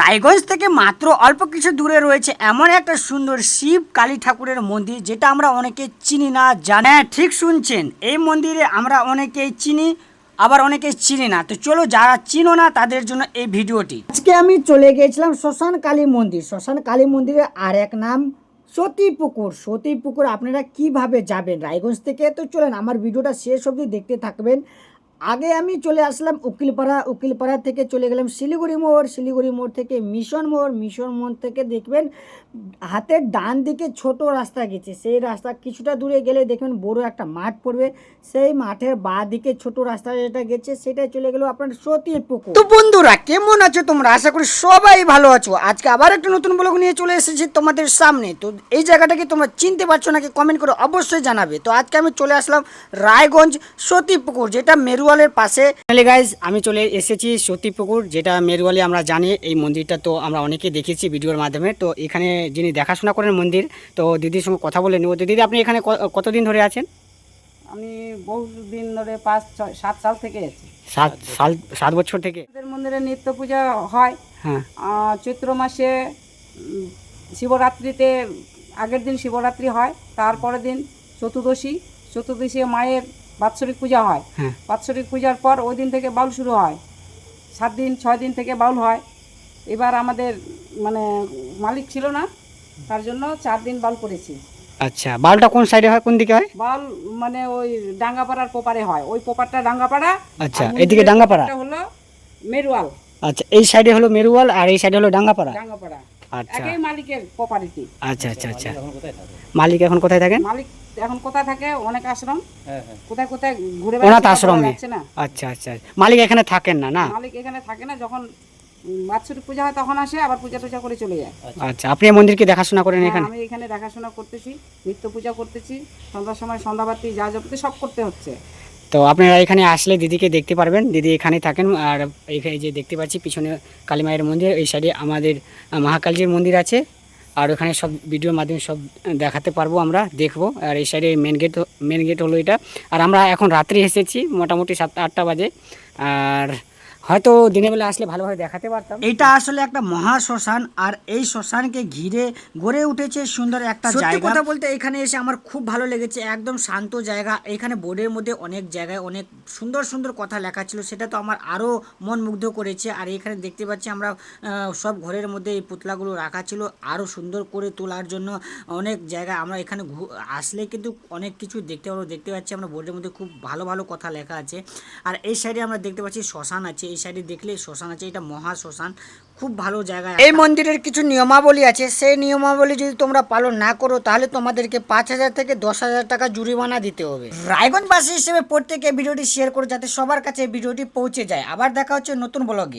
রায়গঞ্জ থেকে মাত্র অল্প কিছু দূরে রয়েছে এমন একটা সুন্দর শিব কালী ঠাকুরের মন্দির, যেটা আমরা অনেকে চিনি না জানি। ঠিক শুনছেন, এই মন্দিরে আমরা অনেকেই চিনি, আবার অনেকেই চিনি না। তো চলো, যারা চিনো না তাদের জন্য এই ভিডিওটি। আজকে আমি চলে গিয়েছিলাম শ্মশান কালী মন্দির। শ্মশান কালী মন্দিরের আর এক নাম সতীপুকুর। সতীপুকুর আপনারা কিভাবে যাবেন রায়গঞ্জ থেকে? তো চলেন আমার ভিডিওটা শেষ অবধি দেখতে থাকবেন। আগে আমি চলে আসলাম উকিলপাড়া থেকে চলে গেলাম শিলিগুড়ি মোড় থেকে মিশন মোড় থেকে দেখবেন হাতের ডান দিকে ছোট রাস্তা গেছে। সেই রাস্তা কিছুটা দূরে গেলে দেখবেন বড় একটা মাঠ পড়বে। সেই মাঠের বাঁ দিকে ছোট রাস্তা যেটা গেছে সেটাই চলে গেল আপনার সতীপুকুর। তো বন্ধুরা, কেমন আছো তোমরা? আশা করি সবাই ভালো আছো। আজকে আবার একটা নতুন ব্লগ নিয়ে চলে এসেছি তোমাদের সামনে। তো এই জায়গাটাকে তোমরা চিনতে পারছো নাকি কমেন্ট করে অবশ্যই জানাবে। তো আজকে আমি চলে আসলাম রায়গঞ্জ সতীপুকুর, যেটা মেরুয়ালের পাশে। গাইজ, আমি চলে এসেছি সতীপুকুর, যেটা মেরুয়ালে আমরা জানি। এই মন্দিরটা তো আমরা অনেকেই দেখেছি ভিডিওর মাধ্যমে। তো এখানে যিনি দেখাশোনা করেন মন্দির, তো দিদির সঙ্গে কথা বলে নেব। তো দিদি, আপনি এখানে কতদিন ধরে আছেন? আমি বহুদিন ধরে 5-7 সাল থেকে আছি। 7 বছর থেকে মন্দিরে নিত্য পূজা হয়। হ্যাঁ, চৈত্র মাসে শিবরাত্রিতে আগের দিন শিবরাত্রি হয়, তারপরের দিন চতুর্দশী মায়ের বাৎসরিক পূজা হয়। হ্যাঁ। বাৎসরিক পূজার পর ওই দিন থেকে বাউল শুরু হয়। 6 দিন থেকে বাউল হয়। এবার আমাদের মানে মালিক ছিল না, তার জন্য 4 দিন বাউল করেছি। আচ্ছা, বালটা কোন সাইডে হয়, কোন দিকে হয়? বাউল মানে ওই ডাঙ্গাপাড়ার পোপারে হয়। ওই পোপারটা ডাঙ্গাপাড়া। আচ্ছা, এইদিকে ডাঙ্গাপাড়া হলো মেরুয়াল। আচ্ছা, এই সাইডে হলো মেরুয়াল আর এই সাইডে হলো ডাঙ্গাপাড়া। আচ্ছা, একই মালিকের প্রপার্টি। আচ্ছা। মালিক এখন কোথায় থাকেন? মালিক এখন কোথায় থাকে? অনেক আশ্রম, কোথায় ঘুরে অনাথ আশ্রমে। আচ্ছা, মালিক এখানে থাকেন না? না, মালিক এখানে থাকে না। যখন বাৎসরিক পূজা হয় তখন আসে, আবার পূজা টুজা করে চলে যায়। আচ্ছা, আপনি মন্দিরকে দেখাশোনা করেন এখানে? আমি এখানে দেখাশোনা করতেছি, নিত্য পূজা করতেছি, সন্ধ্যার সময় সন্ধ্যাবাতি যা যাবতে সব করতে হচ্ছে। তো আপনারা এখানে আসলে দিদিকে দেখতে পারবেন। দিদি এখানে থাকেন। আর এইখানে যে দেখতে পাচ্ছি পিছনে কালী মায়ের মন্দির, এই সাইডে আমাদের মহাকালীর মন্দির আছে। আর ওখানে সব ভিডিওর মাধ্যমে সব দেখাতে পারবো, আমরা দেখবো। আর এই সাইডে মেন গেট হলো এটা। আর আমরা এখন রাত্রি এসেছি, মোটামুটি 7-8টা বাজে। আর হয়তো দিনের বেলা আসলে ভালোভাবে দেখাতে পারতাম। এটা আসলে একটা মহা শ্মশান, আর এই শ্মশানকে ঘিরে গড়ে উঠেছে সুন্দর একটা জায়গা। কথা বলতে এখানে এসে আমার খুব ভালো লেগেছে। একদম শান্ত জায়গা। এখানে বোর্ডের মধ্যে অনেক জায়গায় অনেক সুন্দর কথা লেখা ছিল, সেটা তো আমার আরও মন মুগ্ধ করেছে। আর এখানে দেখতে পাচ্ছি আমরা সব ঘরের মধ্যে এই পুতলাগুলো রাখা ছিল আরও সুন্দর করে তোলার জন্য। অনেক জায়গায় আমরা এখানে আসলে কিন্তু অনেক কিছু দেখতে পাচ্ছি আমরা বোর্ডের মধ্যে খুব ভালো কথা লেখা আছে। আর এই সাইডে আমরা দেখতে পাচ্ছি শ্মশান আছে। এই সাইডে দেখলে শ্মশান আছে, এটা মহা শ্মশান, খুব ভালো জায়গা। এই মন্দিরের কিছু নিয়মাবলী আছে, সেই নিয়মাবলী যদি তোমরা পালন না করো তাহলে তোমাদেরকে 5,000 থেকে 10,000 টাকা জরিমানা দিতে হবে। রায়গঞ্জবাসী হিসেবে প্রত্যেকে ভিডিওটি শেয়ার করো, যাতে সবার কাছে ভিডিওটি পৌঁছে যায়। আবার দেখা হচ্ছে নতুন ব্লগে।